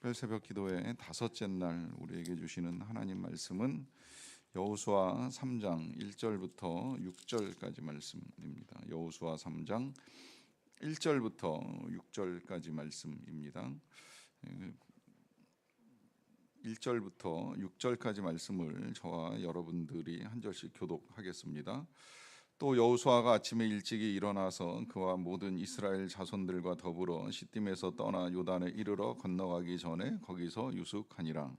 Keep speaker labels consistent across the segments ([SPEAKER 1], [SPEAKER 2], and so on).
[SPEAKER 1] 특별 새벽 기도의 다섯째 날 우리에게 주시는 하나님 말씀은 여호수아 3장 1절부터 6절까지 말씀입니다. 여호수아 3장 1절부터 6절까지 말씀입니다. 1절부터 6절까지 말씀을 저와 여러분들이 한 절씩 교독하겠습니다. 또 여호수아가 아침에 일찍이 일어나서 그와 모든 이스라엘 자손들과 더불어 시딤에서 떠나 요단에 이르러 건너가기 전에 거기서 유숙하니라.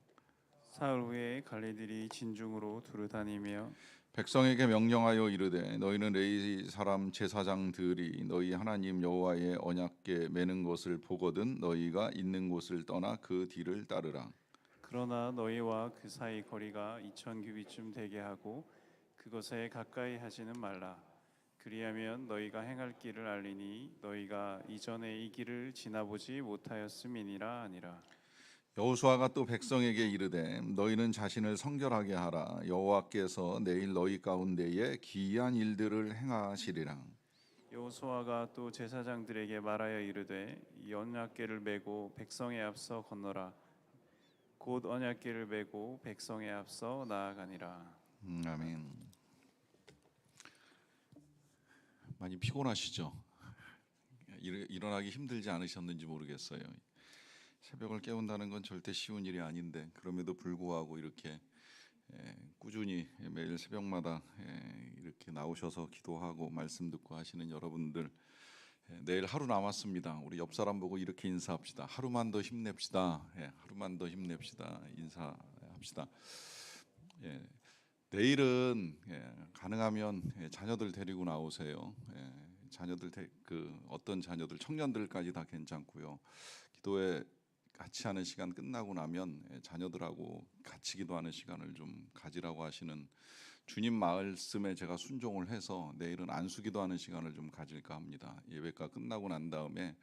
[SPEAKER 2] 사흘 후에 갈레들이 진중으로 두루 다니며
[SPEAKER 1] 백성에게 명령하여 이르되 너희는 레위 사람 제사장들이 너희 하나님 여호와의 언약궤 매는 것을 보거든 너희가 있는 곳을 떠나 그 뒤를 따르라.
[SPEAKER 2] 그러나 너희와 그 사이 거리가 2000규빗쯤 되게 하고 그것에 가까이 하지는 말라. 그리하면 너희가 행할 길을 알리니 너희가 이전에 이 길을 지나보지 못하였음이니라 아니라.
[SPEAKER 1] 여호수아가 또 백성에게 이르되 너희는 자신을 성결하게 하라. 여호와께서 내일 너희 가운데에 기이한 일들을 행하시리라.
[SPEAKER 2] 여호수아가 또 제사장들에게 말하여 이르되 이 언약궤를 메고 백성의 앞서 건너라. 곧 언약궤를 메고 백성의 앞서 나아가니라.
[SPEAKER 1] 아멘. 많이 피곤하시죠? 일어나기 힘들지 않으셨는지 모르겠어요. 새벽을 깨운다는 건 절대 쉬운 일이 아닌데 그럼에도 불구하고 이렇게 꾸준히 매일 새벽마다 이렇게 나오셔서 기도하고 말씀 듣고 하시는 여러분들, 내일 하루 남았습니다. 우리 옆 사람 보고 이렇게 인사합시다. 하루만 더 힘냅시다. 하루만 더 힘냅시다. 인사합시다. 내일은 가능하면 자녀들 데리고 나오세요. 자녀들 어떤 자녀들, 청년들까지 다 괜찮고요. 기도에 같이 하는 시간 끝나고 나면 자녀들하고 같이 기도하는 시간을 좀 가지라고 하시는 주님 말씀에 제가 순종을 해서 내일은 안수 기도하는 시간을 좀 가질까 합니다. 예배가 끝나고 난 다음에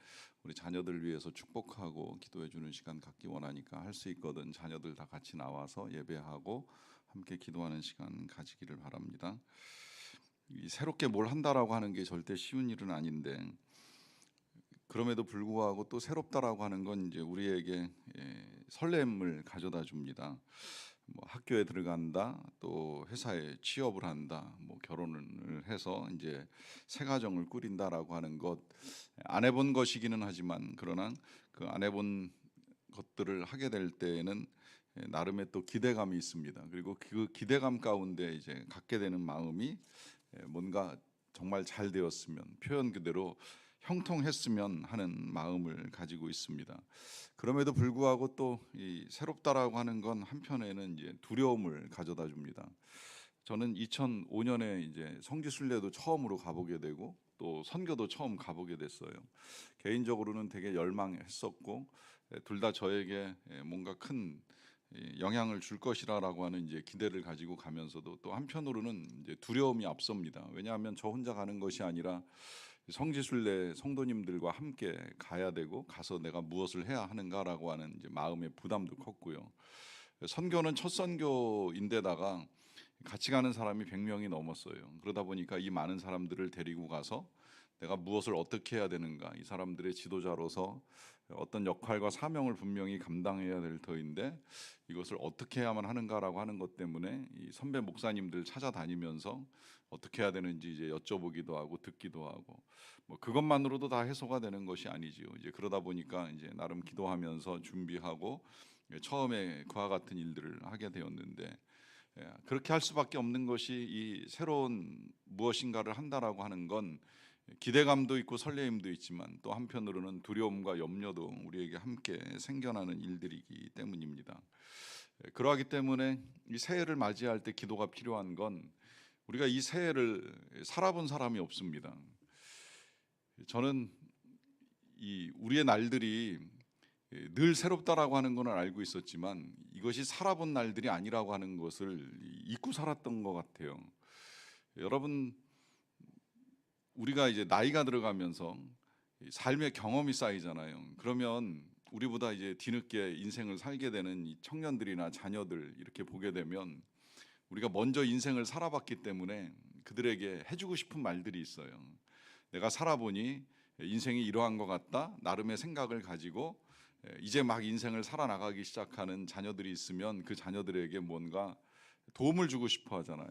[SPEAKER 1] 우리 자녀들 위해서 축복하고 기도해 주는 시간 갖기 원하니까 할 수 있거든. 자녀들 다 같이 나와서 예배하고 함께 기도하는 시간 가지기를 바랍니다. 새롭게 뭘 한다라고 하는 게 절대 쉬운 일은 아닌데 그럼에도 불구하고 또 새롭다라고 하는 건 이제 우리에게 설렘을 가져다 줍니다. 뭐 학교에 들어간다, 또 회사에 취업을 한다, 뭐 결혼을 해서 이제 새 가정을 꾸린다라고 하는 것, 안 해본 것이기는 하지만 그러나 그 안 해본 것들을 하게 될 때에는 나름의 또 기대감이 있습니다. 그리고 그 기대감 가운데 이제 갖게 되는 마음이 뭔가 정말 잘 되었으면, 표현 그대로 형통했으면 하는 마음을 가지고 있습니다. 그럼에도 불구하고 또 이 새롭다라고 하는 건 한편에는 이제 두려움을 가져다 줍니다. 저는 2005년에 이제 성지순례도 처음으로 가보게 되고 또 선교도 처음 가보게 됐어요. 개인적으로는 되게 열망했었고 둘 다 저에게 뭔가 큰 영향을 줄 것이라고 하는 이제 기대를 가지고 가면서도 또 한편으로는 이제 두려움이 앞섭니다. 왜냐하면 저 혼자 가는 것이 아니라 성지순례 성도님들과 함께 가야 되고 가서 내가 무엇을 해야 하는가라고 하는 이제 마음의 부담도 컸고요. 선교는 첫 선교인데다가 같이 가는 사람이 100명이 넘었어요. 그러다 보니까 이 많은 사람들을 데리고 가서 내가 무엇을 어떻게 해야 되는가, 이 사람들의 지도자로서 어떤 역할과 사명을 분명히 감당해야 될 터인데 이것을 어떻게 해야만 하는가라고 하는 것 때문에 이 선배 목사님들 찾아다니면서 어떻게 해야 되는지 이제 여쭤보기도 하고 듣기도 하고, 뭐 그것만으로도 다 해소가 되는 것이 아니지요. 이제 그러다 보니까 이제 나름 기도하면서 준비하고 처음에 그와 같은 일들을 하게 되었는데, 그렇게 할 수밖에 없는 것이 이 새로운 무엇인가를 한다라고 하는 건 기대감도 있고 설레임도 있지만 또 한편으로는 두려움과 염려도 우리에게 함께 생겨나는 일들이기 때문입니다. 그러하기 때문에 이 새해를 맞이할 때 기도가 필요한 건 우리가 이 새해를 살아본 사람이 없습니다. 저는 우리의 날들이 늘 새롭다라고 하는 건 알고 있었지만 이것이 살아본 날들이 아니라고 하는 것을 잊고 살았던 것 같아요. 여러분, 우리가 이제 나이가 들어가면서 삶의 경험이 쌓이잖아요. 그러면 우리보다 이제 뒤늦게 인생을 살게 되는 이 청년들이나 자녀들 이렇게 보게 되면 우리가 먼저 인생을 살아봤기 때문에 그들에게 해주고 싶은 말들이 있어요. 내가 살아보니 인생이 이러한 것 같다, 나름의 생각을 가지고 이제 막 인생을 살아나가기 시작하는 자녀들이 있으면 그 자녀들에게 뭔가 도움을 주고 싶어 하잖아요.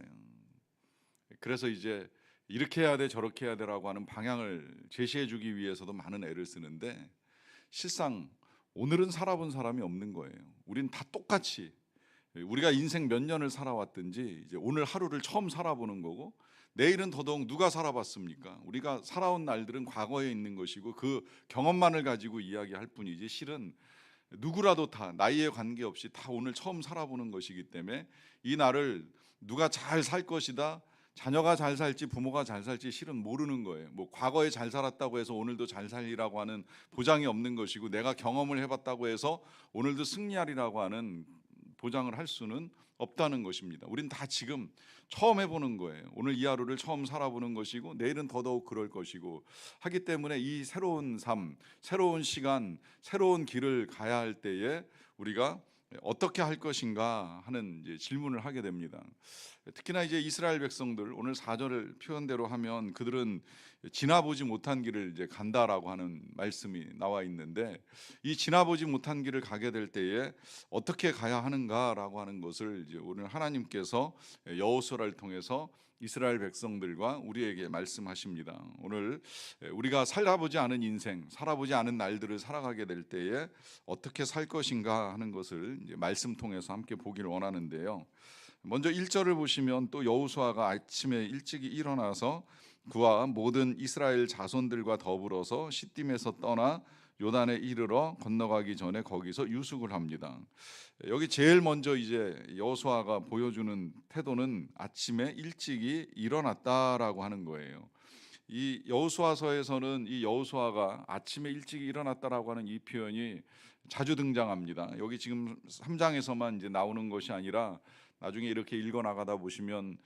[SPEAKER 1] 그래서 이제 이렇게 해야 돼 저렇게 해야 돼라고 하는 방향을 제시해 주기 위해서도 많은 애를 쓰는데, 실상 오늘은 살아본 사람이 없는 거예요. 우린 다 똑같이 우리가 인생 몇 년을 살아왔든지 이제 오늘 하루를 처음 살아보는 거고, 내일은 더더욱 누가 살아봤습니까? 우리가 살아온 날들은 과거에 있는 것이고 그 경험만을 가지고 이야기할 뿐이지, 실은 누구라도 다 나이에 관계없이 다 오늘 처음 살아보는 것이기 때문에 이 날을 누가 잘 살 것이다, 자녀가 잘 살지 부모가 잘 살지 실은 모르는 거예요. 뭐 과거에 잘 살았다고 해서 오늘도 잘 살리라고 하는 보장이 없는 것이고, 내가 경험을 해봤다고 해서 오늘도 승리하리라고 하는 보장을 할 수는 없다는 것입니다. 우린 다 지금 처음 해보는 거예요. 오늘 이 하루를 처음 살아보는 것이고 내일은 더더욱 그럴 것이고 하기 때문에 이 새로운 삶, 새로운 시간, 새로운 길을 가야 할 때에 우리가 어떻게 할 것인가 하는 이제 질문을 하게 됩니다. 특히나 이제 이스라엘 백성들, 오늘 4절 표현대로 하면 그들은 지나보지 못한 길을 이제 간다라고 하는 말씀이 나와 있는데, 이 지나보지 못한 길을 가게 될 때에 어떻게 가야 하는가라고 하는 것을 이제 오늘 하나님께서 여호수아를 통해서 이스라엘 백성들과 우리에게 말씀하십니다. 오늘 우리가 살아보지 않은 인생, 살아보지 않은 날들을 살아가게 될 때에 어떻게 살 것인가 하는 것을 이제 말씀 통해서 함께 보기를 원하는데요. 먼저 1절을 보시면 또 여호수아가 아침에 일찍이 일어나서 그와 모든 이스라엘 자손들과 더불어서 시딤에서 떠나 요단에 이르러 건너가기 전에 거기서 유숙을 합니다. 여기 제일 먼저 이제 여호수아가 보여주는 태도는 아침에 일찍이 일어났다라고 하는 거예요. 이 여호수아서에서는 이 여호수아가 아침에 일찍 일어났다라고 하는 이 표현이 자주 등장합니다. 여기 지금 3장에서만 이제 나오는 것이 아니라 나중에 이렇게 읽어 나가다 보시면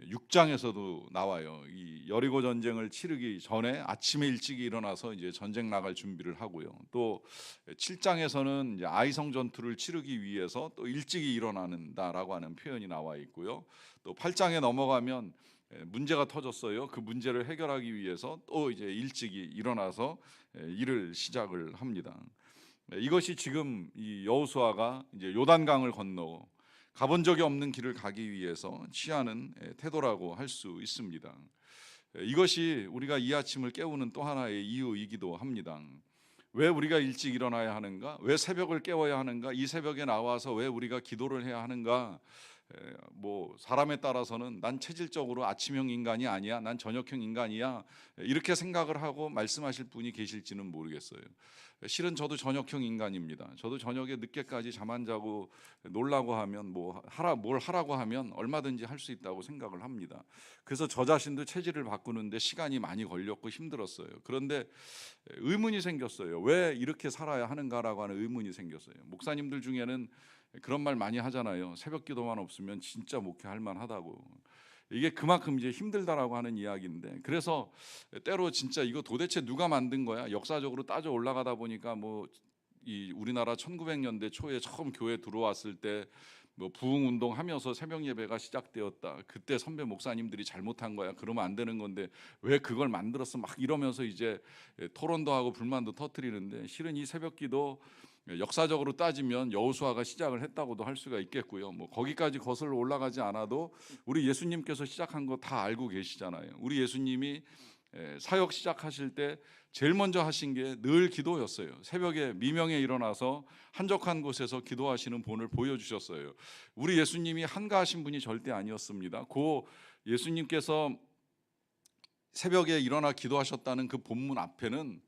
[SPEAKER 1] 6장에서도 나와요. 이 여리고 전쟁을 치르기 전에 아침에 일찍 일어나서 이제 전쟁 나갈 준비를 하고요. 또 7장에서는 이제 아이성 전투를 치르기 위해서 또 일찍이 일어나는다라고 하는 표현이 나와 있고요. 또 8장에 넘어가면 문제가 터졌어요. 그 문제를 해결하기 위해서 또 이제 일찍이 일어나서 일을 시작을 합니다. 이것이 지금 이 여호수아가 이제 요단강을 건너 가본 적이 없는 길을 가기 위해서 취하는 태도라고 할 수 있습니다. 이것이 우리가 이 아침을 깨우는 또 하나의 이유이기도 합니다. 왜 우리가 일찍 일어나야 하는가? 왜 새벽을 깨워야 하는가? 이 새벽에 나와서 왜 우리가 기도를 해야 하는가? 뭐 사람에 따라서는 난 체질적으로 아침형 인간이 아니야, 난 저녁형 인간이야, 이렇게 생각을 하고 말씀하실 분이 계실지는 모르겠어요. 실은 저도 저녁형 인간입니다. 저도 저녁에 늦게까지 잠 안 자고 놀라고 하면 뭘 하라고 하면 얼마든지 할 수 있다고 생각을 합니다. 그래서 저 자신도 체질을 바꾸는데 시간이 많이 걸렸고 힘들었어요. 그런데 의문이 생겼어요. 왜 이렇게 살아야 하는가라고 하는 의문이 생겼어요. 목사님들 중에는 그런 말 많이 하잖아요. 새벽 기도만 없으면 진짜 목회할 만하다고. 이게 그만큼 이제 힘들다라고 하는 이야기인데, 그래서 때로 진짜 이거 도대체 누가 만든 거야? 역사적으로 따져 올라가다 보니까 뭐 이 우리나라 1900년대 초에 처음 교회 들어왔을 때 뭐 부흥 운동 하면서 새벽 예배가 시작되었다. 그때 선배 목사님들이 잘못한 거야. 그러면 안 되는 건데 왜 그걸 만들었어? 막 이러면서 이제 토론도 하고 불만도 터뜨리는데, 실은 이 새벽 기도 역사적으로 따지면 여호수아가 시작을 했다고도 할 수가 있겠고요. 뭐 거기까지 거슬러 올라가지 않아도 우리 예수님께서 시작한 거 다 알고 계시잖아요. 우리 예수님이 사역 시작하실 때 제일 먼저 하신 게 늘 기도였어요. 새벽에 미명에 일어나서 한적한 곳에서 기도하시는 본을 보여주셨어요. 우리 예수님이 한가하신 분이 절대 아니었습니다. 그 예수님께서 새벽에 일어나 기도하셨다는 그 본문 앞에는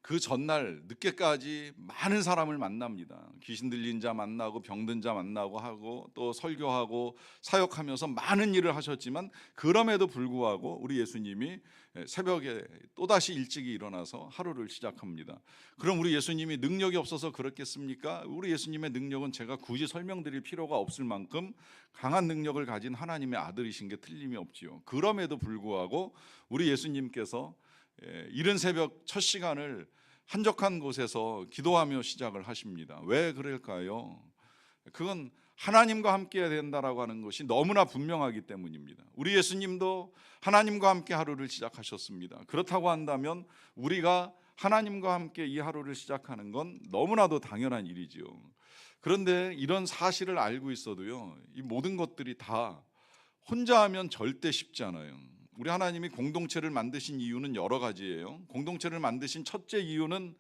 [SPEAKER 1] 그 전날 늦게까지 많은 사람을 만납니다. 귀신 들린 자 만나고 병든 자 만나고 하고 또 설교하고 사역하면서 많은 일을 하셨지만, 그럼에도 불구하고 우리 예수님이 새벽에 또다시 일찍이 일어나서 하루를 시작합니다. 그럼 우리 예수님이 능력이 없어서 그렇겠습니까? 우리 예수님의 능력은 제가 굳이 설명드릴 필요가 없을 만큼 강한 능력을 가진 하나님의 아들이신 게 틀림이 없지요. 그럼에도 불구하고 우리 예수님께서 이른 새벽 첫 시간을 한적한 곳에서 기도하며 시작을 하십니다. 왜 그럴까요? 그건 하나님과 함께 해야 된다라고 하는 것이 너무나 분명하기 때문입니다. 우리 예수님도 하나님과 함께 하루를 시작하셨습니다. 그렇다고 한다면 우리가 하나님과 함께 이 하루를 시작하는 건 너무나도 당연한 일이지요. 그런데 이런 사실을 알고 있어도요, 이 모든 것들이 다 혼자 하면 절대 쉽지 않아요. 우리 하나님이 공동체를 만드신 이유는 여러 가지예요. 공동체를 만드신 첫째 이유는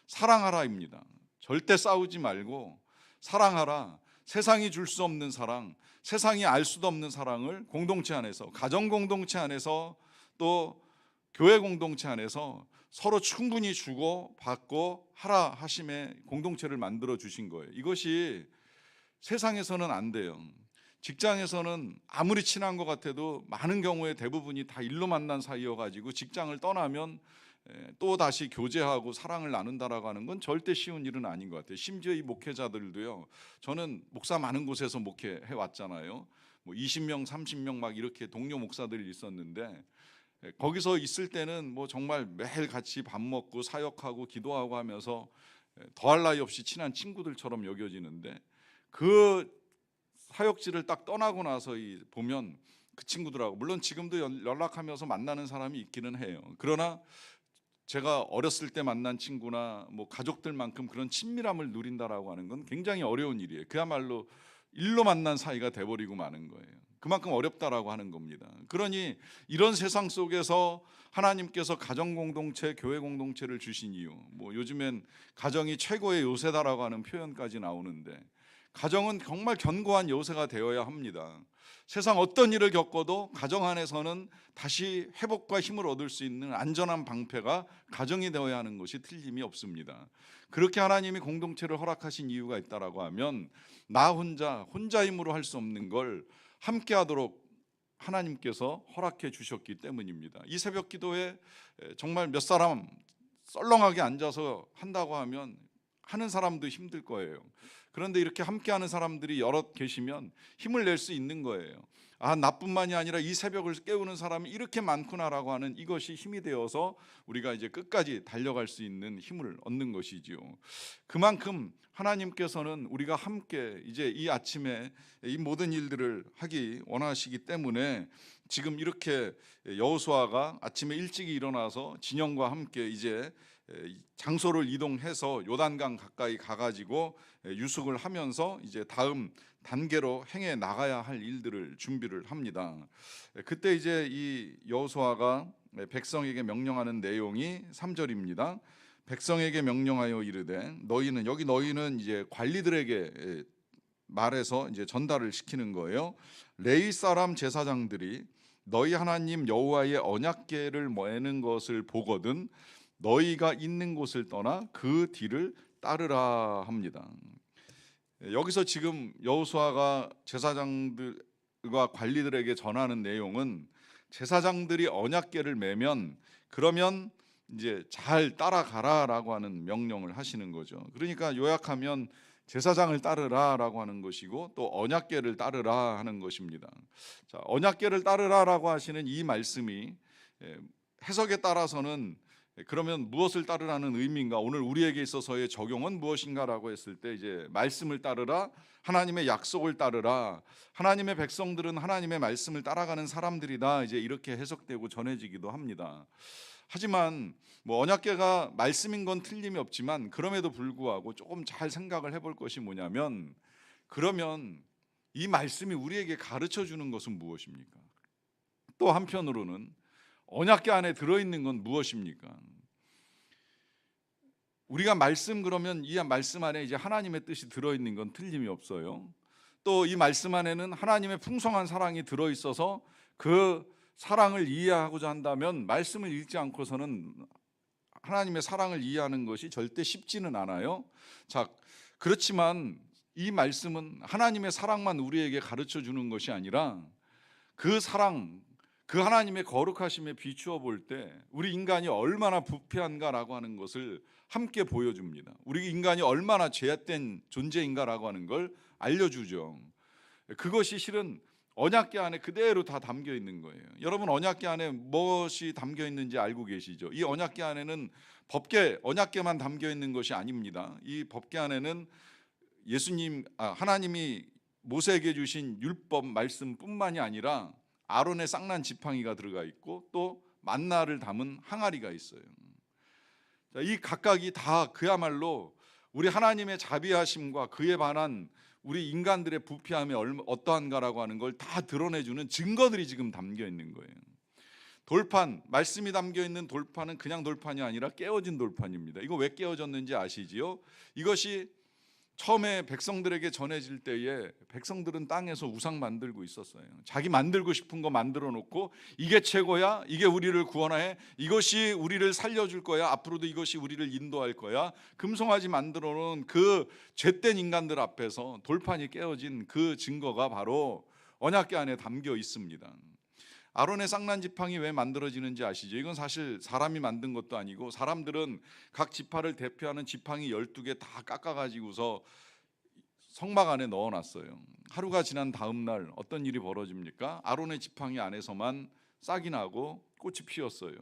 [SPEAKER 1] 사랑하라입니다. 절대 싸우지 말고 사랑하라. 세상이 줄 수 없는 사랑, 세상이 알 수도 없는 사랑을 공동체 안에서, 가정 공동체 안에서, 또 교회 공동체 안에서 서로 충분히 주고 받고 하라 하심에 공동체를 만들어 주신 거예요. 이것이 세상에서는 안 돼요. 직장에서는 아무리 친한 것 같아도 많은 경우에 대부분이 다 일로 만난 사이여가지고 직장을 떠나면 또 다시 교제하고 사랑을 나눈다라고 하는 건 절대 쉬운 일은 아닌 것 같아요. 심지어 이 목회자들도요, 저는 목사 많은 곳에서 목회해 왔잖아요. 뭐 20명, 30명 막 이렇게 동료 목사들이 있었는데, 거기서 있을 때는 뭐 정말 매일 같이 밥 먹고 사역하고 기도하고 하면서 더할 나위 없이 친한 친구들처럼 여겨지는데, 그 사역지를 딱 떠나고 나서 보면 그 친구들하고, 물론 지금도 연락하면서 만나는 사람이 있기는 해요. 그러나 제가 어렸을 때 만난 친구나 뭐 가족들만큼 그런 친밀함을 누린다라고 하는 건 굉장히 어려운 일이에요. 그야말로 일로 만난 사이가 돼버리고 마는 거예요. 그만큼 어렵다라고 하는 겁니다. 그러니 이런 세상 속에서 하나님께서 가정 공동체, 교회 공동체를 주신 이유, 뭐 요즘엔 가정이 최고의 요새다라고 하는 표현까지 나오는데, 가정은 정말 견고한 요새가 되어야 합니다. 세상 어떤 일을 겪어도 가정 안에서는 다시 회복과 힘을 얻을 수 있는 안전한 방패가 가정이 되어야 하는 것이 틀림이 없습니다. 그렇게 하나님이 공동체를 허락하신 이유가 있다라고 하면, 나 혼자 힘으로 할 수 없는 걸 함께 하도록 하나님께서 허락해 주셨기 때문입니다. 이 새벽 기도에 정말 몇 사람 썰렁하게 앉아서 한다고 하면 하는 사람도 힘들 거예요. 그런데 이렇게 함께하는 사람들이 여럿 계시면 힘을 낼 수 있는 거예요. 아, 나뿐만이 아니라 이 새벽을 깨우는 사람이 이렇게 많구나라고 하는 이것이 힘이 되어서 우리가 이제 끝까지 달려갈 수 있는 힘을 얻는 것이지요. 그만큼 하나님께서는 우리가 함께 이제 이 아침에 이 모든 일들을 하기 원하시기 때문에 지금 이렇게 여호수아가 아침에 일찍 일어나서 진영과 함께 이제 장소를 이동해서 요단강 가까이 가가지고 유숙을 하면서 이제 다음 단계로 행해 나가야 할 일들을 준비를 합니다. 그때 이제 이 여호수아가 백성에게 명령하는 내용이 3절입니다. 백성에게 명령하여 이르되, 너희는 이제 관리들에게 말해서 이제 전달을 시키는 거예요. 레위 사람 제사장들이 너희 하나님 여호와의 언약궤를 매는 것을 보거든 너희가 있는 곳을 떠나 그 뒤를 따르라 합니다. 여기서 지금 여호수아가 제사장들과 관리들에게 전하는 내용은, 제사장들이 언약궤를 매면 그러면 이제 잘 따라가라라고 하는 명령을 하시는 거죠. 그러니까 요약하면 제사장을 따르라라고 하는 것이고, 또 언약궤를 따르라 하는 것입니다. 자, 언약궤를 따르라라고 하시는 이 말씀이 해석에 따라서는 그러면 무엇을 따르라는 의미인가, 오늘 우리에게 있어서의 적용은 무엇인가라고 했을 때, 이제 말씀을 따르라, 하나님의 약속을 따르라, 하나님의 백성들은 하나님의 말씀을 따라가는 사람들이다, 이제 이렇게 해석되고 전해지기도 합니다. 하지만 뭐 언약궤가 말씀인 건 틀림이 없지만, 그럼에도 불구하고 조금 잘 생각을 해볼 것이 뭐냐면, 그러면 이 말씀이 우리에게 가르쳐 주는 것은 무엇입니까? 또 한편으로는 언약궤 안에 들어있는 건 무엇입니까? 우리가 그러면 이 말씀 안에 이제 하나님의 뜻이 들어있는 건 틀림이 없어요. 또 이 말씀 안에는 하나님의 풍성한 사랑이 들어있어서 그 사랑을 이해하고자 한다면 말씀을 읽지 않고서는 하나님의 사랑을 이해하는 것이 절대 쉽지는 않아요. 자, 그렇지만 이 말씀은 하나님의 사랑만 우리에게 가르쳐 주는 것이 아니라, 그 사랑, 그 하나님의 거룩하심에 비추어 볼 때 우리 인간이 얼마나 부패한가라고 하는 것을 함께 보여줍니다. 우리 인간이 얼마나 죄악된 존재인가라고 하는 걸 알려주죠. 그것이 실은 언약궤 안에 그대로 다 담겨 있는 거예요. 여러분, 언약궤 안에 무엇이 담겨 있는지 알고 계시죠? 이 언약궤 안에는 언약궤만 담겨 있는 것이 아닙니다. 이 법궤 안에는 하나님이 모세에게 주신 율법 말씀뿐만이 아니라 아론의 쌍난 지팡이가 들어가 있고, 또 만나를 담은 항아리가 있어요. 자, 이 각각이 다 그야말로 우리 하나님의 자비하심과 그에 반한 우리 인간들의 부패함이 어떠한가라고 하는 걸 다 드러내주는 증거들이 지금 담겨 있는 거예요. 돌판, 말씀이 담겨 있는 돌판은 그냥 돌판이 아니라 깨어진 돌판입니다. 이거 왜 깨어졌는지 아시지요? 이것이 처음에 백성들에게 전해질 때에 백성들은 땅에서 우상 만들고 있었어요. 자기 만들고 싶은 거 만들어 놓고 이게 최고야, 이게 우리를 구원해, 이것이 우리를 살려줄 거야, 앞으로도 이것이 우리를 인도할 거야, 금송아지 만들어 놓은 그 죄된 인간들 앞에서 돌판이 깨어진 그 증거가 바로 언약궤 안에 담겨 있습니다. 아론의 쌍난 지팡이 왜 만들어지는지 아시죠? 이건 사실 사람이 만든 것도 아니고 사람들은 각 지파를 대표하는 지팡이 12개 다 깎아가지고서 성막 안에 넣어놨어요. 하루가 지난 다음 날 어떤 일이 벌어집니까? 아론의 지팡이 안에서만 싹이 나고 꽃이 피었어요.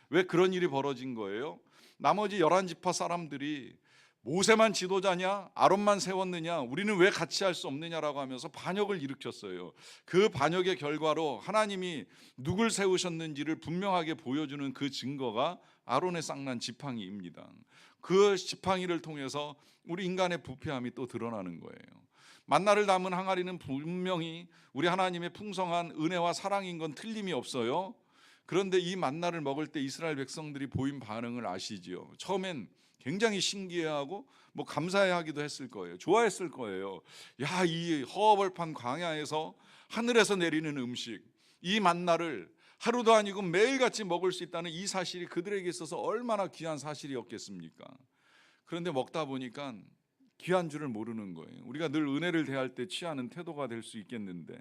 [SPEAKER 1] 왜 그런 일이 벌어진 거예요? 나머지 11지파 사람들이 모세만 지도자냐? 아론만 세웠느냐? 우리는 왜 같이 할 수 없느냐라고 하면서 반역을 일으켰어요. 그 반역의 결과로 하나님이 누굴 세우셨는지를 분명하게 보여주는 그 증거가 아론의 쌍난 지팡이입니다. 그 지팡이를 통해서 우리 인간의 부패함이 또 드러나는 거예요. 만나를 담은 항아리는 분명히 우리 하나님의 풍성한 은혜와 사랑인 건 틀림이 없어요. 그런데 이 만나를 먹을 때 이스라엘 백성들이 보인 반응을 아시지요? 처음엔 굉장히 신기해하고 뭐 감사해하기도 했을 거예요. 좋아했을 거예요. 야, 이 허허벌판 광야에서 하늘에서 내리는 음식, 이 만나를 하루도 아니고 매일같이 먹을 수 있다는 이 사실이 그들에게 있어서 얼마나 귀한 사실이었겠습니까? 그런데 먹다 보니까 귀한 줄을 모르는 거예요. 우리가 늘 은혜를 대할 때 취하는 태도가 될 수 있겠는데,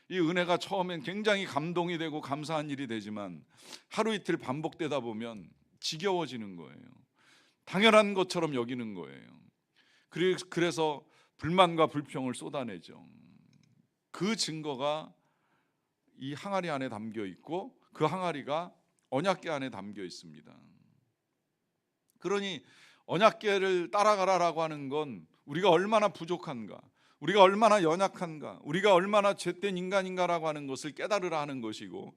[SPEAKER 1] 이 은혜가 처음엔 굉장히 감동이 되고 감사한 일이 되지만 하루 이틀 반복되다 보면 지겨워지는 거예요. 당연한 것처럼 여기는 거예요. 그래서 불만과 불평을 쏟아내죠. 그 증거가 이 항아리 안에 담겨 있고 그 항아리가 언약궤 안에 담겨 있습니다. 그러니 언약궤를 따라가라라고 하는 건 우리가 얼마나 부족한가, 우리가 얼마나 연약한가, 우리가 얼마나 죄된 인간인가라고 하는 것을 깨달으라 하는 것이고,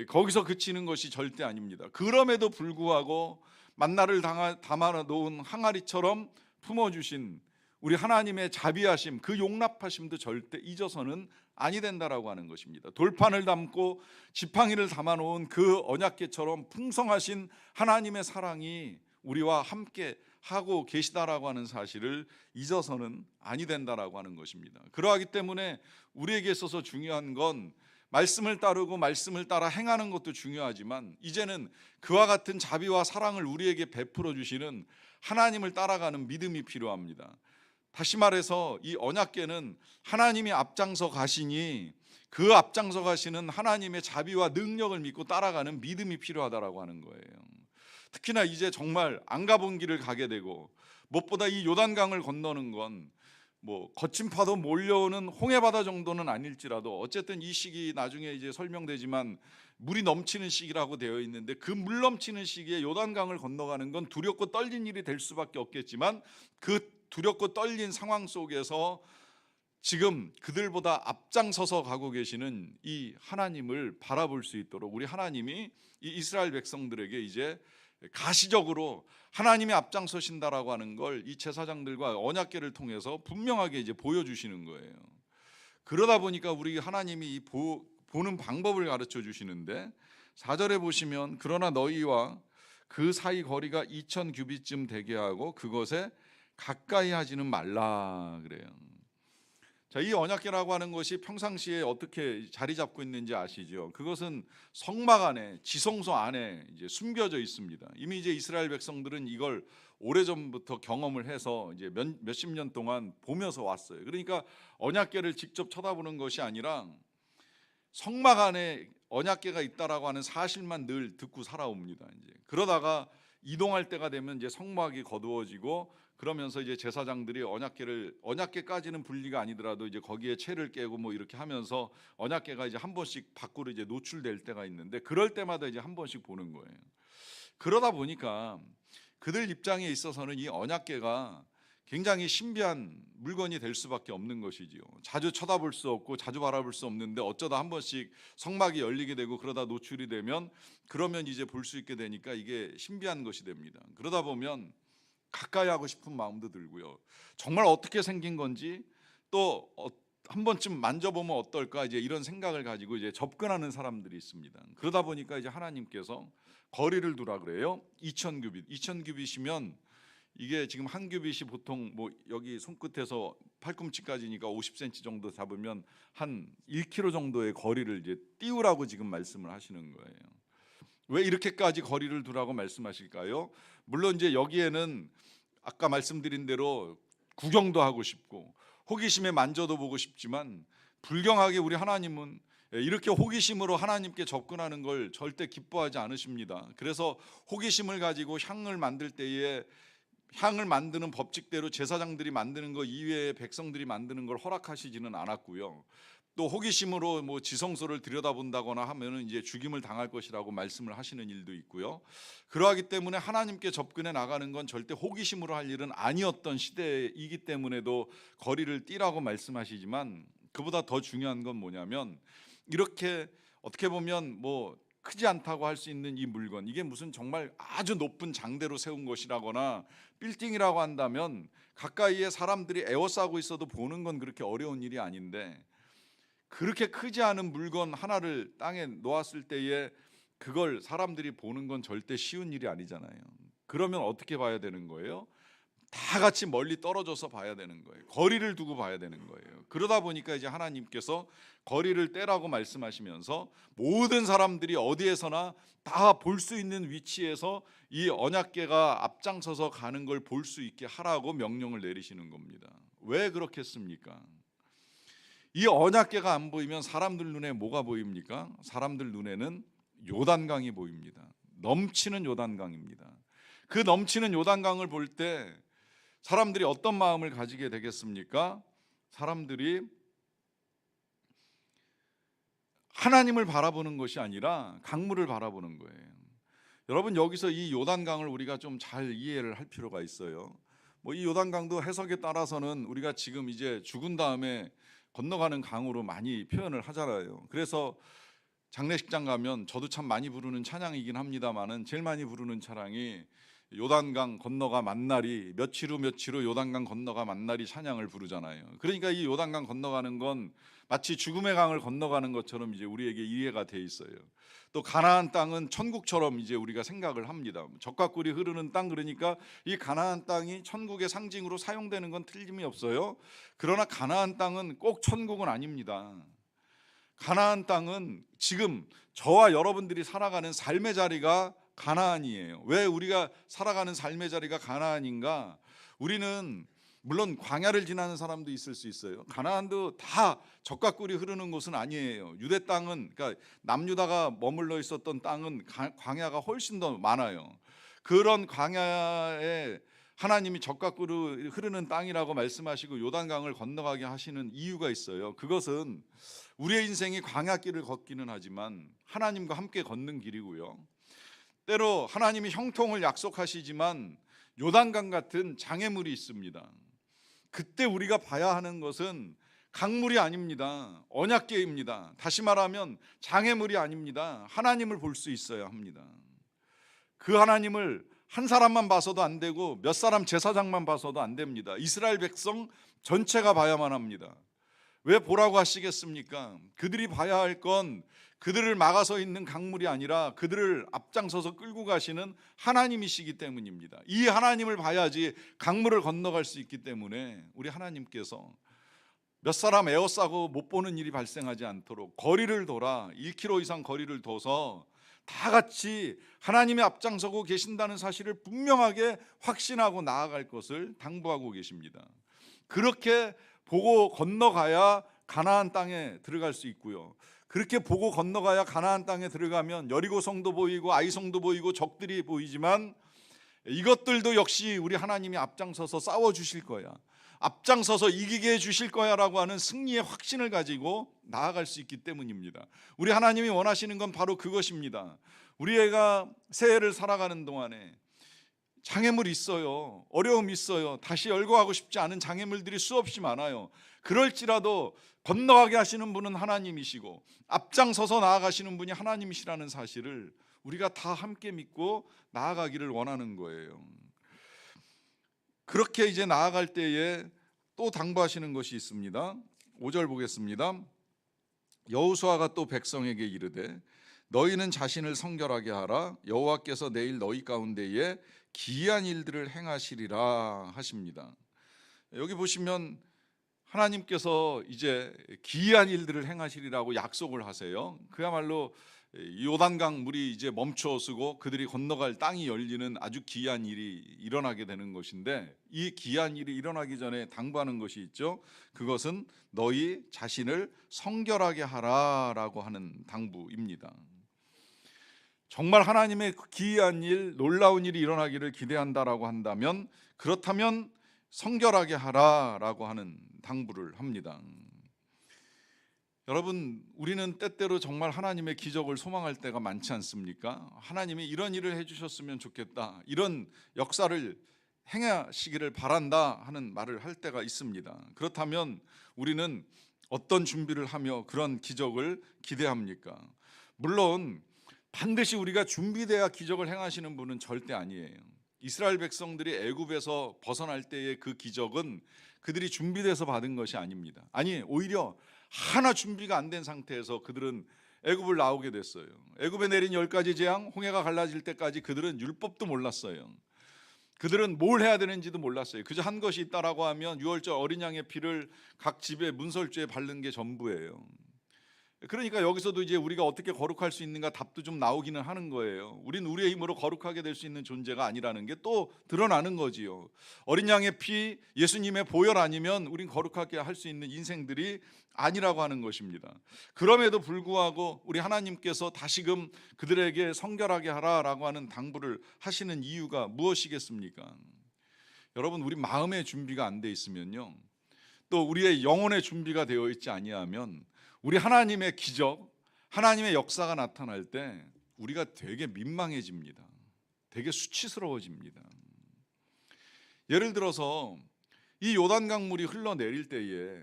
[SPEAKER 1] 거기서 그치는 것이 절대 아닙니다. 그럼에도 불구하고 만나를 담아 놓은 항아리처럼 품어주신 우리 하나님의 자비하심, 그 용납하심도 절대 잊어서는 아니 된다라고 하는 것입니다. 돌판을 담고 지팡이를 담아 놓은 그 언약궤처럼 풍성하신 하나님의 사랑이 우리와 함께 하고 계시다라고 하는 사실을 잊어서는 아니 된다라고 하는 것입니다. 그러하기 때문에 우리에게 있어서 중요한 건 말씀을 따르고 말씀을 따라 행하는 것도 중요하지만 이제는 그와 같은 자비와 사랑을 우리에게 베풀어 주시는 하나님을 따라가는 믿음이 필요합니다. 다시 말해서 이 언약궤는 하나님이 앞장서 가시니 그 앞장서 가시는 하나님의 자비와 능력을 믿고 따라가는 믿음이 필요하다라고 하는 거예요. 특히나 이제 정말 안 가본 길을 가게 되고, 무엇보다 이 요단강을 건너는 건 뭐 거친 파도 몰려오는 홍해바다 정도는 아닐지라도 어쨌든 이 시기 나중에 이제 설명되지만 물이 넘치는 시기라고 되어 있는데, 그 물 넘치는 시기에 요단강을 건너가는 건 두렵고 떨린 일이 될 수밖에 없겠지만 그 두렵고 떨린 상황 속에서 지금 그들보다 앞장서서 가고 계시는 이 하나님을 바라볼 수 있도록 우리 하나님이 이 이스라엘 백성들에게 이제 가시적으로 하나님이 앞장서신다라고 하는 걸 이 제사장들과 언약궤를 통해서 분명하게 이제 보여주시는 거예요. 그러다 보니까 우리 하나님이 이 보는 방법을 가르쳐 주시는데, 4절에 보시면 그러나 너희와 그 사이 거리가 2000 규빗쯤 되게 하고 그것에 가까이 하지는 말라 그래요. 자, 이 언약궤라고 하는 것이 평상시에 어떻게 자리 잡고 있는지 아시죠? 그것은 성막 안에, 지성소 안에 이제 숨겨져 있습니다. 이미 이제 이스라엘 백성들은 이걸 오래전부터 경험을 해서 이제 몇십 년 동안 보면서 왔어요. 그러니까 언약궤를 직접 쳐다보는 것이 아니라 성막 안에 언약궤가 있다라고 하는 사실만 늘 듣고 살아옵니다. 이제 그러다가 이동할 때가 되면 이제 성막이 거두어지고, 그러면서 이제 제사장들이 언약궤까지는 분리가 아니더라도 이제 거기에 채를 깨고 뭐 이렇게 하면서 언약궤가 이제 한 번씩 밖으로 이제 노출될 때가 있는데, 그럴 때마다 이제 한 번씩 보는 거예요. 그러다 보니까 그들 입장에 있어서는 이 언약궤가 굉장히 신비한 물건이 될 수밖에 없는 것이지요. 자주 쳐다볼 수 없고 자주 바라볼 수 없는데 어쩌다 한 번씩 성막이 열리게 되고 그러다 노출이 되면 그러면 이제 볼 수 있게 되니까 이게 신비한 것이 됩니다. 그러다 보면 가까이 하고 싶은 마음도 들고요. 정말 어떻게 생긴 건지 또 한 번쯤 만져보면 어떨까 이제 이런 생각을 가지고 이제 접근하는 사람들이 있습니다. 그러다 보니까 이제 하나님께서 거리를 두라 그래요. 2000규빗이면 이게 지금 한 규빗이 보통 뭐 여기 손끝에서 팔꿈치까지니까 50cm 정도 잡으면 한 1km 정도의 거리를 이제 띄우라고 지금 말씀을 하시는 거예요. 왜 이렇게까지 거리를 두라고 말씀하실까요? 물론 이제 여기에는 아까 말씀드린 대로 구경도 하고 싶고 호기심에 만져도 보고 싶지만 불경하게 우리 하나님은 이렇게 호기심으로 하나님께 접근하는 걸 절대 기뻐하지 않으십니다. 그래서 호기심을 가지고 향을 만들 때에 향을 만드는 법칙대로 제사장들이 만드는 거 이외에 백성들이 만드는 걸 허락하시지는 않았고요. 또 호기심으로 뭐 지성소를 들여다본다거나 하면은 이제 죽임을 당할 것이라고 말씀을 하시는 일도 있고요. 그러하기 때문에 하나님께 접근해 나가는 건 절대 호기심으로 할 일은 아니었던 시대이기 때문에도 거리를 띠라고 말씀하시지만 그보다 더 중요한 건 뭐냐면 이렇게 어떻게 보면 뭐 크지 않다고 할 수 있는 이 물건 이게 무슨 정말 아주 높은 장대로 세운 것이라거나 빌딩이라고 한다면 가까이에 사람들이 에워싸고 있어도 보는 건 그렇게 어려운 일이 아닌데 그렇게 크지 않은 물건 하나를 땅에 놓았을 때에 그걸 사람들이 보는 건 절대 쉬운 일이 아니잖아요. 그러면 어떻게 봐야 되는 거예요? 다 같이 멀리 떨어져서 봐야 되는 거예요. 거리를 두고 봐야 되는 거예요. 그러다 보니까 이제 하나님께서 거리를 떼라고 말씀하시면서 모든 사람들이 어디에서나 다 볼 수 있는 위치에서 이 언약궤가 앞장서서 가는 걸 볼 수 있게 하라고 명령을 내리시는 겁니다. 왜 그렇겠습니까? 이 언약궤가 안 보이면 사람들 눈에 뭐가 보입니까? 사람들 눈에는 요단강이 보입니다. 넘치는 요단강입니다. 그 넘치는 요단강을 볼 때 사람들이 어떤 마음을 가지게 되겠습니까? 사람들이 하나님을 바라보는 것이 아니라 강물을 바라보는 거예요. 여러분 여기서 이 요단강을 우리가 좀 잘 이해를 할 필요가 있어요. 뭐 이 요단강도 해석에 따라서는 우리가 지금 이제 죽은 다음에 건너가는 강으로 많이 표현을 하잖아요. 그래서 장례식장 가면 저도 참 많이 부르는 찬양이긴 합니다만은 제일 많이 부르는 찬양이 요단강 건너가 만날이 며칠 후 요단강 건너가 만날이 찬양을 부르잖아요. 그러니까 이 요단강 건너가는 건 마치 죽음의 강을 건너가는 것처럼 이제 우리에게 이해가 돼 있어요. 또 가나안 땅은 천국처럼 이제 우리가 생각을 합니다. 젖과 꿀이 흐르는 땅 그러니까 이 가나안 땅이 천국의 상징으로 사용되는 건 틀림이 없어요. 그러나 가나안 땅은 꼭 천국은 아닙니다. 가나안 땅은 지금 저와 여러분들이 살아가는 삶의 자리가 가나안이에요. 왜 우리가 살아가는 삶의 자리가 가나안인가? 우리는 물론 광야를 지나는 사람도 있을 수 있어요. 가나안도 다 젖과 꿀이 흐르는 곳은 아니에요. 유대 땅은 그러니까 남유다가 머물러 있었던 땅은 광야가 훨씬 더 많아요. 그런 광야에 하나님이 젖과 꿀이 흐르는 땅이라고 말씀하시고 요단강을 건너가게 하시는 이유가 있어요. 그것은 우리의 인생이 광야길을 걷기는 하지만 하나님과 함께 걷는 길이고요. 때로 하나님이 형통을 약속하시지만 요단강 같은 장애물이 있습니다. 그때 우리가 봐야 하는 것은 강물이 아닙니다. 언약궤입니다. 다시 말하면 장애물이 아닙니다. 하나님을 볼 수 있어야 합니다. 그 하나님을 한 사람만 봐서도 안 되고 몇 사람 제사장만 봐서도 안 됩니다. 이스라엘 백성 전체가 봐야만 합니다. 왜 보라고 하시겠습니까? 그들이 봐야 할 건 그들을 막아서 있는 강물이 아니라 그들을 앞장서서 끌고 가시는 하나님이시기 때문입니다. 이 하나님을 봐야지 강물을 건너갈 수 있기 때문에 우리 하나님께서 몇 사람 에워싸고 못 보는 일이 발생하지 않도록 거리를 돌아 1km 이상 거리를 둬서 다 같이 하나님이 앞장서고 계신다는 사실을 분명하게 확신하고 나아갈 것을 당부하고 계십니다. 그렇게 보고 건너가야 가나안 땅에 들어갈 수 있고요. 그렇게 보고 건너가야 가나안 땅에 들어가면 여리고성도 보이고 아이성도 보이고 적들이 보이지만 이것들도 역시 우리 하나님이 앞장서서 싸워주실 거야, 앞장서서 이기게 해주실 거야 라고 하는 승리의 확신을 가지고 나아갈 수 있기 때문입니다. 우리 하나님이 원하시는 건 바로 그것입니다. 우리 애가 새해를 살아가는 동안에 장애물 있어요. 어려움 있어요. 다시 열거하고 싶지 않은 장애물들이 수없이 많아요. 그럴지라도 건너가게 하시는 분은 하나님이시고 앞장서서 나아가시는 분이 하나님이시라는 사실을 우리가 다 함께 믿고 나아가기를 원하는 거예요. 그렇게 이제 나아갈 때에 또 당부하시는 것이 있습니다. 5절 보겠습니다. 여호수아가 또 백성에게 이르되 너희는 자신을 성결하게 하라. 여호와께서 내일 너희 가운데에 기이한 일들을 행하시리라 하십니다. 여기 보시면 하나님께서 이제 기이한 일들을 행하시리라고 약속을 하세요. 그야말로 요단강 물이 이제 멈춰서고 그들이 건너갈 땅이 열리는 아주 기이한 일이 일어나게 되는 것인데, 이 기이한 일이 일어나기 전에 당부하는 것이 있죠. 그것은 너희 자신을 성결하게 하라라고 하는 당부입니다. 정말 하나님의 기이한 일, 놀라운 일이 일어나기를 기대한다라고 한다면, 그렇다면 성결하게 하라라고 하는 당부를 합니다. 여러분, 우리는 때때로 정말 하나님의 기적을 소망할 때가 많지 않습니까? 하나님이 이런 일을 해주셨으면 좋겠다, 이런 역사를 행하시기를 바란다 하는 말을 할 때가 있습니다. 그렇다면 우리는 어떤 준비를 하며 그런 기적을 기대합니까? 물론 반드시 우리가 준비돼야 기적을 행하시는 분은 절대 아니에요. 이스라엘 백성들이 애굽에서 벗어날 때의 그 기적은 그들이 준비돼서 받은 것이 아닙니다. 아니, 오히려 하나 준비가 안 된 상태에서 그들은 애굽을 나오게 됐어요. 애굽에 내린 10가지 재앙, 홍해가 갈라질 때까지 그들은 율법도 몰랐어요. 그들은 뭘 해야 되는지도 몰랐어요. 그저 한 것이 있다라고 하면 유월절 어린 양의 피를 각 집에 문설주에 바르는 게 전부예요. 그러니까 여기서도 이제 우리가 어떻게 거룩할 수 있는가 답도 좀 나오기는 하는 거예요. 우린 우리의 힘으로 거룩하게 될 수 있는 존재가 아니라는 게 또 드러나는 거지요. 어린 양의 피, 예수님의 보혈 아니면 우린 거룩하게 할 수 있는 인생들이 아니라고 하는 것입니다. 그럼에도 불구하고 우리 하나님께서 다시금 그들에게 성결하게 하라라고 하는 당부를 하시는 이유가 무엇이겠습니까? 여러분, 우리 마음의 준비가 안 돼 있으면요, 또 우리의 영혼의 준비가 되어 있지 아니하면 우리 하나님의 기적, 하나님의 역사가 나타날 때 우리가 되게 민망해집니다. 되게 수치스러워집니다. 예를 들어서 이 요단강 물이 흘러내릴 때에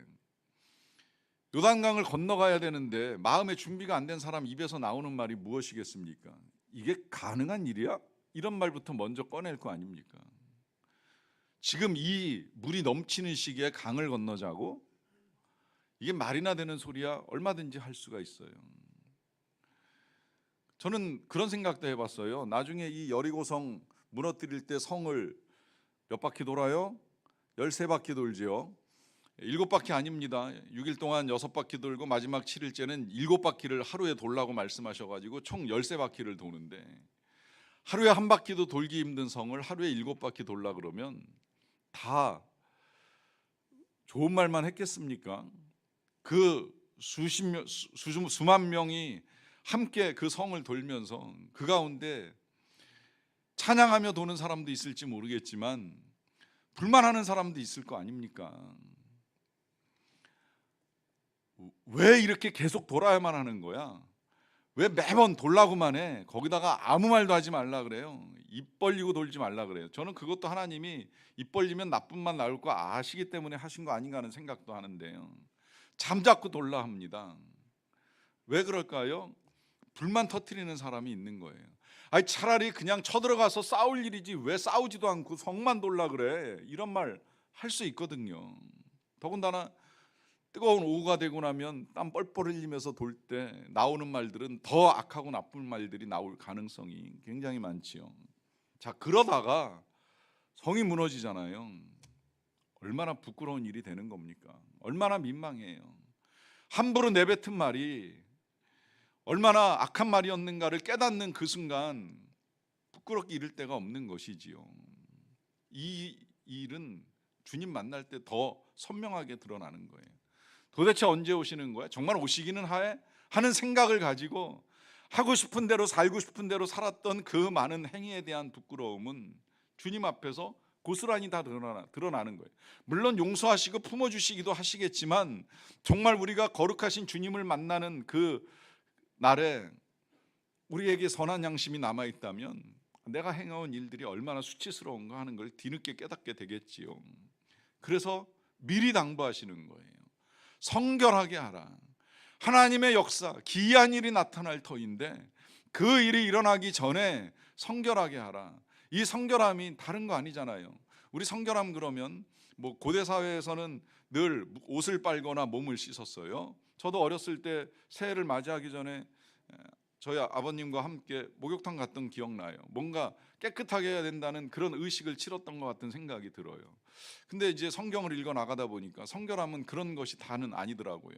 [SPEAKER 1] 요단강을 건너가야 되는데 마음의 준비가 안 된 사람 입에서 나오는 말이 무엇이겠습니까? 이게 가능한 일이야? 이런 말부터 먼저 꺼낼 거 아닙니까? 지금 이 물이 넘치는 시기에 강을 건너자고? 이게 말이나 되는 소리야? 얼마든지 할 수가 있어요. 저는 그런 생각도 해봤어요. 나중에 이 여리고성 무너뜨릴 때 성을 몇 바퀴 돌아요? 13바퀴 돌지요. 7바퀴 아닙니다. 6일 동안 6바퀴 돌고 마지막 7일째는 7바퀴를 하루에 돌라고 말씀하셔가지고 총 13바퀴를 도는데, 하루에 한 바퀴도 돌기 힘든 성을 하루에 7바퀴 돌라 그러면 다 좋은 말만 했겠습니까? 그 수만 명이 함께 그 성을 돌면서 그 가운데 찬양하며 도는 사람도 있을지 모르겠지만 불만하는 사람도 있을 거 아닙니까? 왜 이렇게 계속 돌아야만 하는 거야? 왜 매번 돌라고만 해? 거기다가 아무 말도 하지 말라 그래요. 입 벌리고 돌지 말라 그래요. 저는 그것도 하나님이 입 벌리면 나쁜만 나올 거 아시기 때문에 하신 거 아닌가 하는 생각도 하는데요. 잠자코 돌라 합니다. 왜 그럴까요? 불만 터뜨리는 사람이 있는 거예요. 아니, 차라리 그냥 쳐들어가서 싸울 일이지 왜 싸우지도 않고 성만 돌라 그래? 이런 말 할 수 있거든요. 더군다나 뜨거운 오후가 되고 나면 땀 뻘뻘 흘리면서 돌 때 나오는 말들은 더 악하고 나쁜 말들이 나올 가능성이 굉장히 많지요. 자, 그러다가 성이 무너지잖아요. 얼마나 부끄러운 일이 되는 겁니까? 얼마나 민망해요. 함부로 내뱉은 말이 얼마나 악한 말이었는가를 깨닫는 그 순간 부끄럽게 이를 데가 없는 것이지요. 이 일은 주님 만날 때 더 선명하게 드러나는 거예요. 도대체 언제 오시는 거야? 정말 오시기는 하는 생각을 가지고 하고 싶은 대로 살고 싶은 대로 살았던 그 많은 행위에 대한 부끄러움은 주님 앞에서 고스란히 다 드러나는 거예요. 물론 용서하시고 품어주시기도 하시겠지만 정말 우리가 거룩하신 주님을 만나는 그 날에 우리에게 선한 양심이 남아있다면 내가 행해온 일들이 얼마나 수치스러운가 하는 걸 뒤늦게 깨닫게 되겠지요. 그래서 미리 당부하시는 거예요. 성결하게 하라. 하나님의 역사, 기이한 일이 나타날 터인데 그 일이 일어나기 전에 성결하게 하라. 이 성결함이 다른 거 아니잖아요. 우리 성결함 그러면 뭐 고대 사회에서는 늘 옷을 빨거나 몸을 씻었어요. 저도 어렸을 때 새해를 맞이하기 전에 저희 아버님과 함께 목욕탕 갔던 기억나요. 뭔가 깨끗하게 해야 된다는 그런 의식을 치렀던 것 같은 생각이 들어요. 근데 이제 성경을 읽어 나가다 보니까 성결함은 그런 것이 다는 아니더라고요.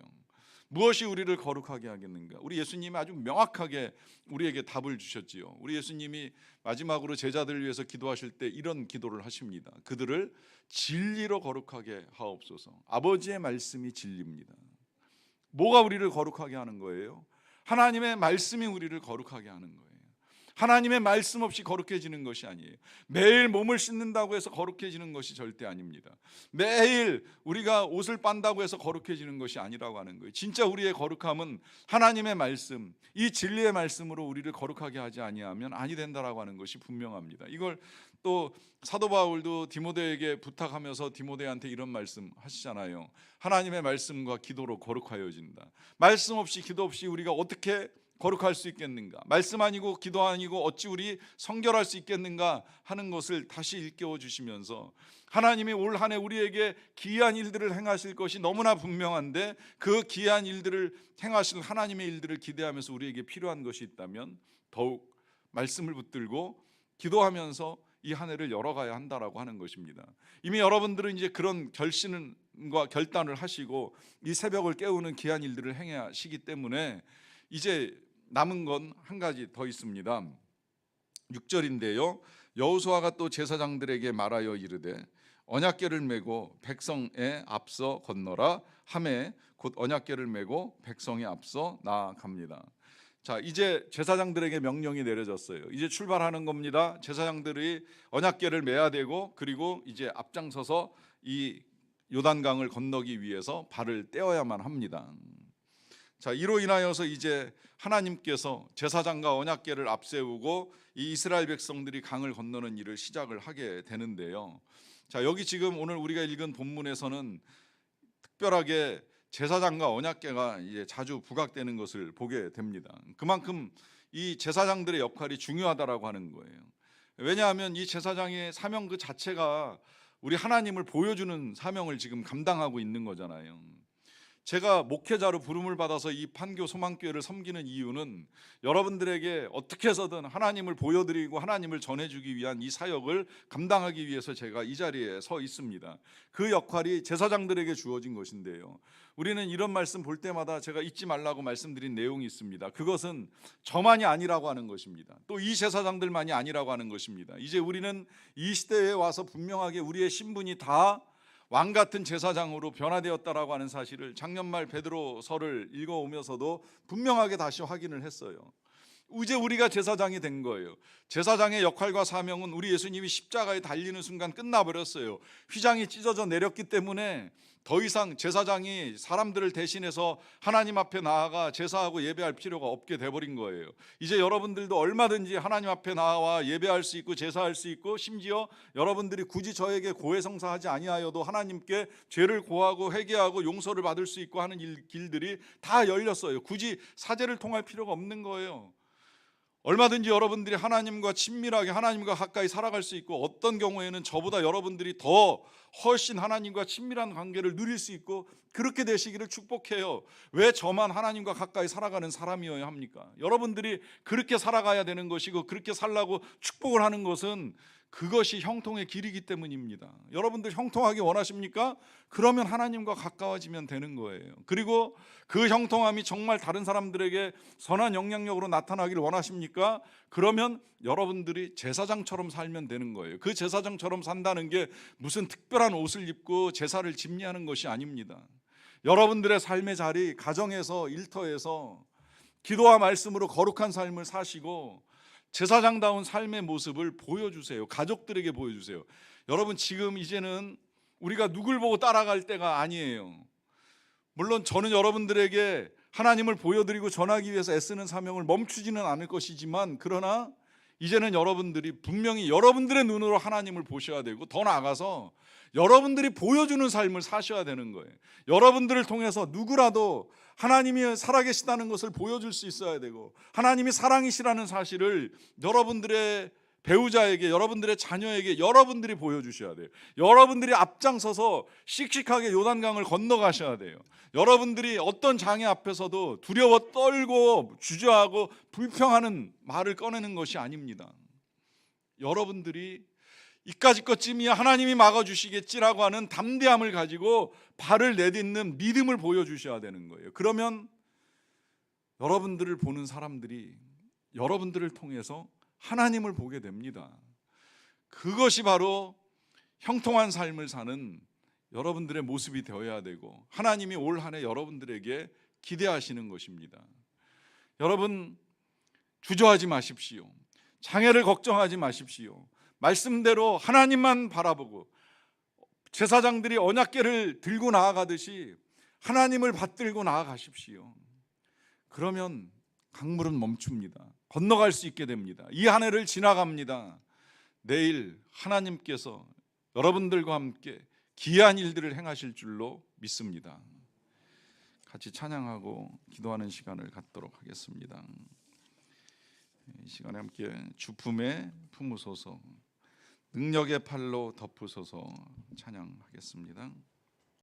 [SPEAKER 1] 무엇이 우리를 거룩하게 하겠는가? 우리 예수님이 아주 명확하게 우리에게 답을 주셨지요. 우리 예수님이 마지막으로 제자들을 위해서 기도하실 때 이런 기도를 하십니다. 그들을 진리로 거룩하게 하옵소서. 아버지의 말씀이 진리입니다. 뭐가 우리를 거룩하게 하는 거예요? 하나님의 말씀이 우리를 거룩하게 하는 거예요. 하나님의 말씀 없이 거룩해지는 것이 아니에요. 매일 몸을 씻는다고 해서 거룩해지는 것이 절대 아닙니다. 매일 우리가 옷을 빤다고 해서 거룩해지는 것이 아니라고 하는 거예요. 진짜 우리의 거룩함은 하나님의 말씀, 이 진리의 말씀으로 우리를 거룩하게 하지 아니하면 아니 된다라고 하는 것이 분명합니다. 이걸 또 사도 바울도 디모데에게 부탁하면서 디모데한테 이런 말씀 하시잖아요. 하나님의 말씀과 기도로 거룩하여진다. 말씀 없이 기도 없이 우리가 어떻게 거룩할 수 있겠는가? 말씀 아니고 기도 아니고 어찌 우리 성결할 수 있겠는가 하는 것을 다시 일깨워 주시면서 하나님이 올 한 해 우리에게 기이한 일들을 행하실 것이 너무나 분명한데 그 기이한 일들을 행하실 하나님의 일들을 기대하면서 우리에게 필요한 것이 있다면 더욱 말씀을 붙들고 기도하면서 이 한 해를 열어가야 한다라고 하는 것입니다. 이미 여러분들은 이제 그런 결심과 결단을 하시고 이 새벽을 깨우는 기이한 일들을 행하시기 때문에 이제 남은 건 한 가지 더 있습니다. 6절인데요. 여호수아가 또 제사장들에게 말하여 이르되 언약궤를 메고 백성에 앞서 건너라 하매 곧 언약궤를 메고 백성에 앞서 나아갑니다. 자, 이제 제사장들에게 명령이 내려졌어요. 이제 출발하는 겁니다. 제사장들이 언약궤를 메야 되고 그리고 이제 앞장서서 이 요단강을 건너기 위해서 발을 떼어야만 합니다. 자, 이로 인하여서 이제 하나님께서 제사장과 언약궤를 앞세우고 이 이스라엘 백성들이 강을 건너는 일을 시작을 하게 되는데요. 자, 여기 지금 오늘 우리가 읽은 본문에서는 특별하게 제사장과 언약궤가 이제 자주 부각되는 것을 보게 됩니다. 그만큼 이 제사장들의 역할이 중요하다라고 하는 거예요. 왜냐하면 이 제사장의 사명 그 자체가 우리 하나님을 보여주는 사명을 지금 감당하고 있는 거잖아요. 제가 목회자로 부름을 받아서 이 판교 소망교회를 섬기는 이유는 여러분들에게 어떻게 해서든 하나님을 보여드리고 하나님을 전해주기 위한 이 사역을 감당하기 위해서 제가 이 자리에 서 있습니다. 그 역할이 제사장들에게 주어진 것인데요. 우리는 이런 말씀 볼 때마다 제가 잊지 말라고 말씀드린 내용이 있습니다. 그것은 저만이 아니라고 하는 것입니다. 또 이 제사장들만이 아니라고 하는 것입니다. 이제 우리는 이 시대에 와서 분명하게 우리의 신분이 다 왕같은 제사장으로 변화되었다라고 하는 사실을 작년 말 베드로서를 읽어오면서도 분명하게 다시 확인을 했어요. 이제 우리가 제사장이 된 거예요. 제사장의 역할과 사명은 우리 예수님이 십자가에 달리는 순간 끝나버렸어요. 휘장이 찢어져 내렸기 때문에 더 이상 제사장이 사람들을 대신해서 하나님 앞에 나아가 제사하고 예배할 필요가 없게 돼버린 거예요. 이제 여러분들도 얼마든지 하나님 앞에 나와 예배할 수 있고 제사할 수 있고 심지어 여러분들이 굳이 저에게 고해성사하지 아니하여도 하나님께 죄를 고하고 회개하고 용서를 받을 수 있고 하는 길들이 다 열렸어요. 굳이 사제를 통할 필요가 없는 거예요. 얼마든지 여러분들이 하나님과 친밀하게 하나님과 가까이 살아갈 수 있고 어떤 경우에는 저보다 여러분들이 더 훨씬 하나님과 친밀한 관계를 누릴 수 있고 그렇게 되시기를 축복해요. 왜 저만 하나님과 가까이 살아가는 사람이어야 합니까? 여러분들이 그렇게 살아가야 되는 것이고 그렇게 살라고 축복을 하는 것은 그것이 형통의 길이기 때문입니다. 여러분들 형통하기 원하십니까? 그러면 하나님과 가까워지면 되는 거예요. 그리고 그 형통함이 정말 다른 사람들에게 선한 영향력으로 나타나기를 원하십니까? 그러면 여러분들이 제사장처럼 살면 되는 거예요. 그 제사장처럼 산다는 게 무슨 특별한 옷을 입고 제사를 집리하는 것이 아닙니다. 여러분들의 삶의 자리, 가정에서, 일터에서 기도와 말씀으로 거룩한 삶을 사시고 제사장다운 삶의 모습을 보여주세요. 가족들에게 보여주세요. 여러분 지금 이제는 우리가 누굴 보고 따라갈 때가 아니에요. 물론 저는 여러분들에게 하나님을 보여드리고 전하기 위해서 애쓰는 사명을 멈추지는 않을 것이지만 그러나 이제는 여러분들이 분명히 여러분들의 눈으로 하나님을 보셔야 되고, 더 나아가서 여러분들이 보여주는 삶을 사셔야 되는 거예요. 여러분들을 통해서 누구라도 하나님이 살아계시다는 것을 보여줄 수 있어야 되고, 하나님이 사랑이시라는 사실을 여러분들의 배우자에게, 여러분들의 자녀에게 여러분들이 보여주셔야 돼요. 여러분들이 앞장서서 씩씩하게 요단강을 건너가셔야 돼요. 여러분들이 어떤 장애 앞에서도 두려워 떨고 주저하고 불평하는 말을 꺼내는 것이 아닙니다. 여러분들이 이까짓 것쯤이야 하나님이 막아주시겠지라고 하는 담대함을 가지고 발을 내딛는 믿음을 보여주셔야 되는 거예요. 그러면 여러분들을 보는 사람들이 여러분들을 통해서 하나님을 보게 됩니다. 그것이 바로 형통한 삶을 사는 여러분들의 모습이 되어야 되고, 하나님이 올 한 해 여러분들에게 기대하시는 것입니다. 여러분, 주저하지 마십시오. 장애를 걱정하지 마십시오. 말씀대로 하나님만 바라보고, 제사장들이 언약궤를 들고 나아가듯이 하나님을 받들고 나아가십시오. 그러면 강물은 멈춥니다. 건너갈 수 있게 됩니다. 이 한 해를 지나갑니다. 내일 하나님께서 여러분들과 함께 기이한 일들을 행하실 줄로 믿습니다. 같이 찬양하고 기도하는 시간을 갖도록 하겠습니다. 이 시간에 함께 주품에 품으소서, 능력의 팔로 덮으소서 찬양하겠습니다.